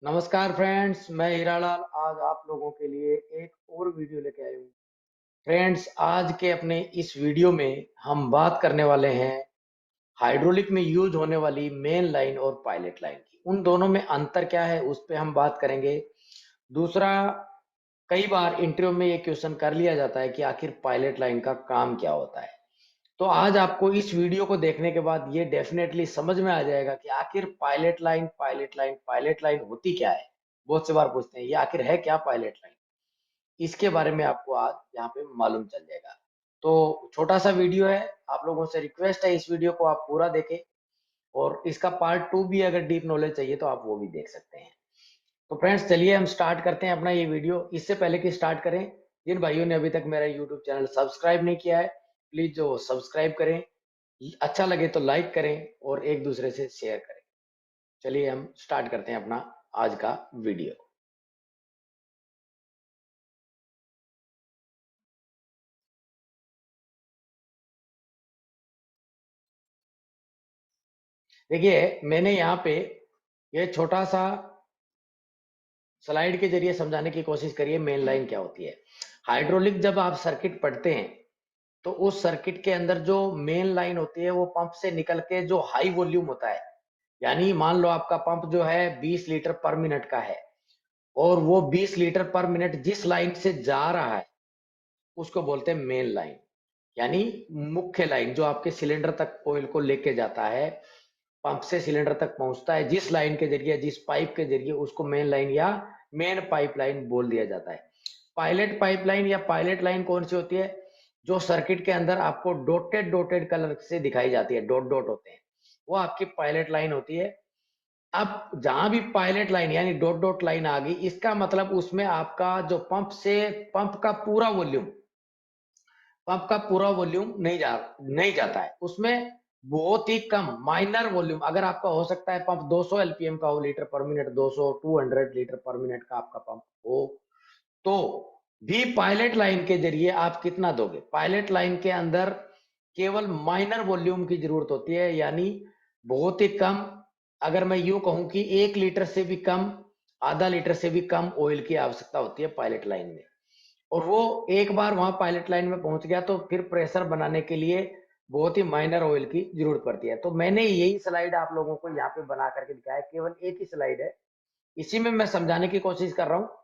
नमस्कार फ्रेंड्स, मैं हीरालाल आज आप लोगों के लिए एक और वीडियो लेके आया हूँ। फ्रेंड्स, आज के अपने इस वीडियो में हम बात करने वाले हैं हाइड्रोलिक में यूज होने वाली मेन लाइन और पायलट लाइन की। उन दोनों में अंतर क्या है उस पे हम बात करेंगे। दूसरा, कई बार इंटरव्यू में ये क्वेश्चन कर लिया जाता है कि आखिर पायलट लाइन का काम क्या होता है। तो आज आपको इस वीडियो को देखने के बाद ये डेफिनेटली समझ में आ जाएगा कि आखिर पायलट लाइन होती क्या है। बहुत से बार पूछते हैं ये आखिर है क्या पायलट लाइन। इसके बारे में आपको आज यहाँ पे मालूम चल जाएगा। तो छोटा सा वीडियो है, आप लोगों से रिक्वेस्ट है इस वीडियो को आप पूरा देखें और इसका पार्ट 2 भी अगर डीप नॉलेज चाहिए तो आप वो भी देख सकते हैं। तो फ्रेंड्स, चलिए हम स्टार्ट करते हैं अपना ये वीडियो। इससे पहले कि स्टार्ट करें, जिन भाइयों ने अभी तक मेरा यूट्यूब चैनल सब्सक्राइब नहीं किया है, प्लीज जो सब्सक्राइब करें, अच्छा लगे तो लाइक करें और एक दूसरे से शेयर करें। चलिए हम स्टार्ट करते हैं अपना आज का वीडियो। देखिए, मैंने यहाँ पे ये छोटा सा स्लाइड के जरिए समझाने की कोशिश करिए मेन लाइन क्या होती है। हाइड्रोलिक जब आप सर्किट पढ़ते हैं तो उस सर्किट के अंदर जो मेन लाइन होती है वो पंप से निकल के जो हाई वॉल्यूम होता है, यानी मान लो आपका पंप जो है 20 लीटर पर मिनट का है और वो 20 लीटर पर मिनट जिस लाइन से जा रहा है उसको बोलते हैं मेन लाइन। यानी मुख्य लाइन जो आपके सिलेंडर तक ऑयल को लेके जाता है, पंप से सिलेंडर तक पहुंचता है, जिस लाइन के जरिए जिस पाइप के जरिए उसको मेन लाइन या मेन पाइपलाइन बोल दिया जाता है। पायलट पाइपलाइन या पायलट लाइन कौन सी होती है? जो सर्किट के अंदर आपको डॉटेड डॉटेड कलर से दिखाई जाती है, डॉट डॉट होते हैं, वो आपकी पायलट लाइन होती है। अब जहां भी पायलट लाइन यानी डॉट डॉट लाइन आ गई, इसका मतलब उसमें आपका जो पंप का पूरा वॉल्यूम, पंप का पूरा वॉल्यूम नहीं जाता है उसमें। बहुत ही कम माइनर वॉल्यूम, अगर आपका हो सकता है पंप 200 एलपीएम का हो, लीटर पर मिनट 200 200 लीटर पर मिनट का आपका पंप हो, तो भी पायलट लाइन के जरिए आप कितना दोगे? पायलट लाइन के अंदर केवल माइनर वॉल्यूम की जरूरत होती है, यानी बहुत ही कम। अगर मैं यूं कहूं कि 1 लीटर से भी कम, आधा लीटर से भी कम ऑयल की आवश्यकता होती है पायलट लाइन में। और वो एक बार वहां पायलट लाइन में पहुंच गया तो फिर प्रेशर बनाने के लिए बहुत ही माइनर ऑयल की जरूरत पड़ती है। तो मैंने यही स्लाइड आप लोगों को यहाँ पे बना करके दिखाया है, केवल एक ही स्लाइड है, इसी में मैं समझाने की कोशिश कर रहा हूँ।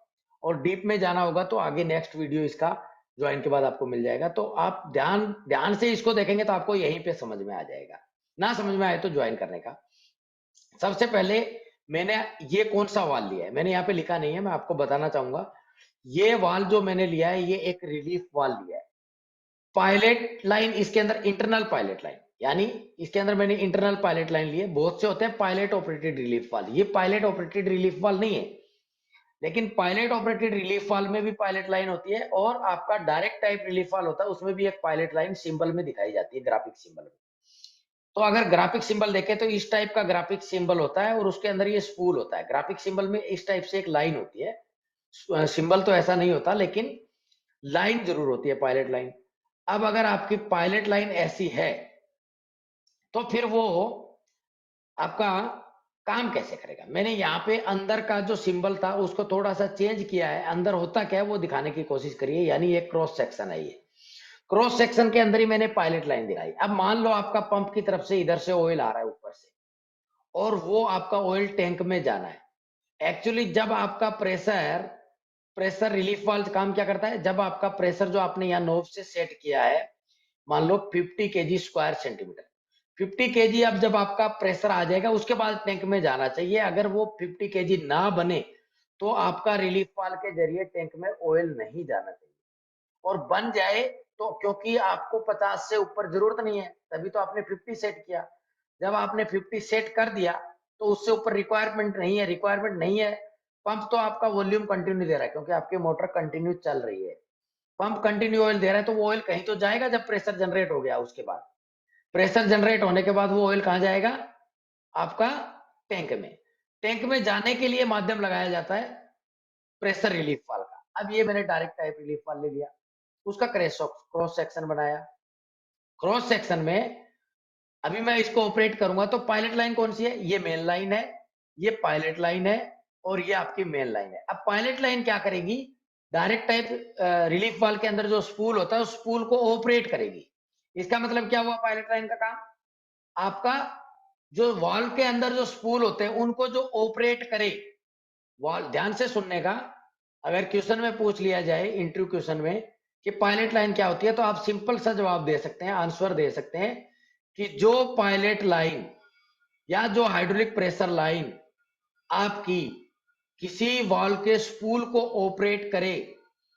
और डीप में जाना होगा तो आगे नेक्स्ट वीडियो इसका ज्वाइन के बाद आपको मिल जाएगा, तो आप ध्यान ध्यान से इसको देखेंगे तो आपको यहीं पे समझ में आ जाएगा। ना समझ में आए तो ज्वाइन करने का। सबसे पहले मैंने ये कौन सा वाल लिया है, मैंने यहाँ पे लिखा नहीं है, मैं आपको बताना चाहूंगा। ये वाल जो मैंने लिया है ये एक रिलीफ वाल लिया है। पायलट लाइन, इसके अंदर इंटरनल पायलट लाइन, यानी इसके अंदर मैंने इंटरनल पायलट लाइन ली है। बहुत से होते हैं पायलट ऑपरेटेड रिलीफ वाल, ये पायलट ऑपरेटेड रिलीफ वाल नहीं है। लेकिन पायलट ऑपरेटेड रिलीफ वाल में भी पायलट लाइन होती है और आपका डायरेक्ट टाइप रिलीफ वाल होता है, उसमें भी एक पायलट लाइन सिंबल में दिखाई जाती है, ग्राफिक सिंबल में। तो अगर ग्राफिक सिंबल देखें तो इस टाइप का ग्राफिक सिंबल होता है और उसके अंदर ये स्पूल होता है। ग्राफिक सिंबल में इस टाइप से एक लाइन होती है, सिंबल तो ऐसा नहीं होता लेकिन लाइन जरूर होती है, पायलट लाइन। अब अगर आपकी पायलट लाइन ऐसी है तो फिर वो आपका काम कैसे करेगा? मैंने यहाँ पे अंदर का जो सिंबल था उसको थोड़ा सा चेंज किया है, अंदर होता क्या है वो दिखाने की कोशिश करिए। यानी ये क्रॉस सेक्शन है, ये क्रॉस सेक्शन के अंदर ही मैंने पायलट लाइन दिखाई। अब मान लो आपका पंप की तरफ से इधर से ऑयल आ रहा है ऊपर से और वो आपका ऑयल टैंक में जाना है। एक्चुअली जब आपका प्रेशर प्रेशर रिलीफ वाल्व काम क्या करता है? जब आपका प्रेशर जो आपने यहाँ नोब से सेट किया है, मान लो 50 केजी स्क्वायर सेंटीमीटर, 50 केजी, अब जब आपका प्रेशर आ जाएगा उसके बाद टैंक में जाना चाहिए। अगर वो 50 केजी ना बने तो आपका रिलीफ वाल्व के जरिए टैंक में ऑयल नहीं जाना चाहिए। और बन जाए तो क्योंकि आपको 50 से ऊपर जरूरत नहीं है, तभी तो आपने 50 सेट किया। जब आपने 50 सेट कर दिया तो उससे ऊपर रिक्वायरमेंट नहीं है। पंप तो आपका वॉल्यूम कंटिन्यू दे रहा है क्योंकि आपकी मोटर कंटिन्यू चल रही है। पंप कंटिन्यू ऑयल दे रहा है तो वो ऑयल कहीं तो जाएगा। जब प्रेशर जनरेट हो गया उसके बाद, प्रेशर जनरेट होने के बाद वो ऑयल कहाँ जाएगा? आपका टैंक में। टैंक में जाने के लिए माध्यम लगाया जाता है प्रेशर रिलीफ वाल्व का। अब ये मैंने डायरेक्ट टाइप रिलीफ वाल्व ले लिया, उसका क्रॉस सेक्शन बनाया। क्रॉस सेक्शन में अभी मैं इसको ऑपरेट करूंगा तो पायलट लाइन कौन सी है? ये मेन लाइन है, ये पायलट लाइन है, और ये आपकी मेन लाइन है। अब पायलट लाइन क्या करेगी, डायरेक्ट टाइप रिलीफ वाल्व के अंदर जो स्पूल होता है उस स्पूल को ऑपरेट करेगी। इसका मतलब क्या हुआ पायलट लाइन का काम, आपका जो वाल्व के अंदर जो स्पूल होते हैं उनको जो ऑपरेट करे, वाल्व ध्यान से सुनने का, अगर क्वेश्चन में पूछ लिया जाए इंटरव्यू क्वेश्चन में कि पायलट लाइन क्या होती है, तो आप सिंपल सा जवाब दे सकते हैं, आंसर दे सकते हैं कि जो पायलट लाइन या जो हाइड्रोलिक प्रेशर लाइन आपकी किसी वाल्व के स्पूल को ऑपरेट करे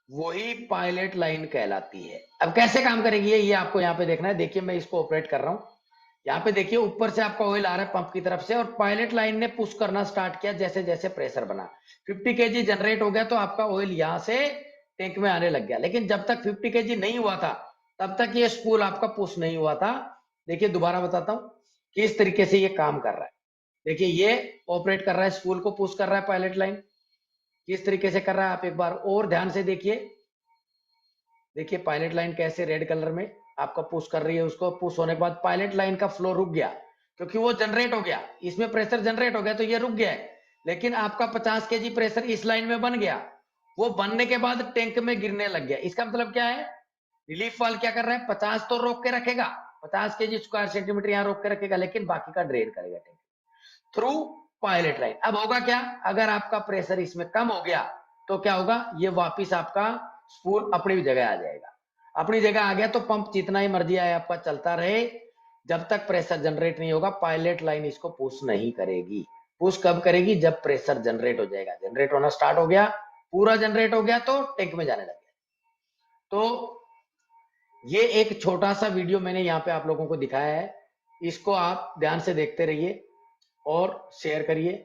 वही पायलट लाइन कहलाती है। अब कैसे काम करेगी ये आपको यहाँ पे देखना है। देखिए मैं इसको ऑपरेट कर रहा हूं, यहाँ पे देखिए ऊपर से आपका ऑयल आ रहा है पंप की तरफ से और पायलट लाइन ने पुश करना स्टार्ट किया जैसे जैसे प्रेशर बना, 50 केजी जनरेट हो गया तो आपका ऑयल यहाँ से टैंक में आने लग गया। लेकिन जब तक 50 केजी नहीं हुआ था तब तक ये स्पूल आपका पुश नहीं हुआ था। देखिए दोबारा बताता हूं कि इस तरीके से ये काम कर रहा है। देखिए ये ऑपरेट कर रहा है, स्पूल को पुश कर रहा है पायलट लाइन, किस तरीके से कर रहा है आप एक बार और ध्यान से देखिए। देखिए पायलट लाइन कैसे रेड कलर में आपका पुश कर रही है, उसको पुश होने के बाद पायलट लाइन का फ्लो रुक गया क्योंकि वो जनरेट हो गया, इसमें प्रेशर जनरेट हो गया तो ये रुक गया है। लेकिन आपका 50 केजी प्रेशर इस लाइन में बन गया, वो बनने के बाद टैंक में गिरने लग गया। इसका मतलब क्या है, रिलीफ वाल्व क्या कर रहा है, 50 तो रोक के रखेगा, 50 केजी स्क्वायर सेंटीमीटर यहाँ रोक के रखेगा, लेकिन बाकी का ड्रेन करेगा टैंक थ्रू पायलट लाइन। अब होगा क्या, अगर आपका प्रेशर इसमें कम हो गया तो क्या होगा, ये वापिस आपका स्पूल अपनी जगह आ जाएगा। अपनी जगह आ गया तो पंप जितना ही मर्जी आए आपका चलता रहे, जब तक प्रेशर जनरेट नहीं होगा पायलट लाइन इसको पुश नहीं करेगी। पुश कब करेगी, जब प्रेशर जनरेट हो जाएगा, जनरेट होना स्टार्ट हो गया, पूरा जनरेट हो गया तो टैंक में जाने लग गया। तो ये एक छोटा सा वीडियो मैंने यहाँ पे आप लोगों को दिखाया है, इसको आप ध्यान से देखते रहिए और शेयर करिए।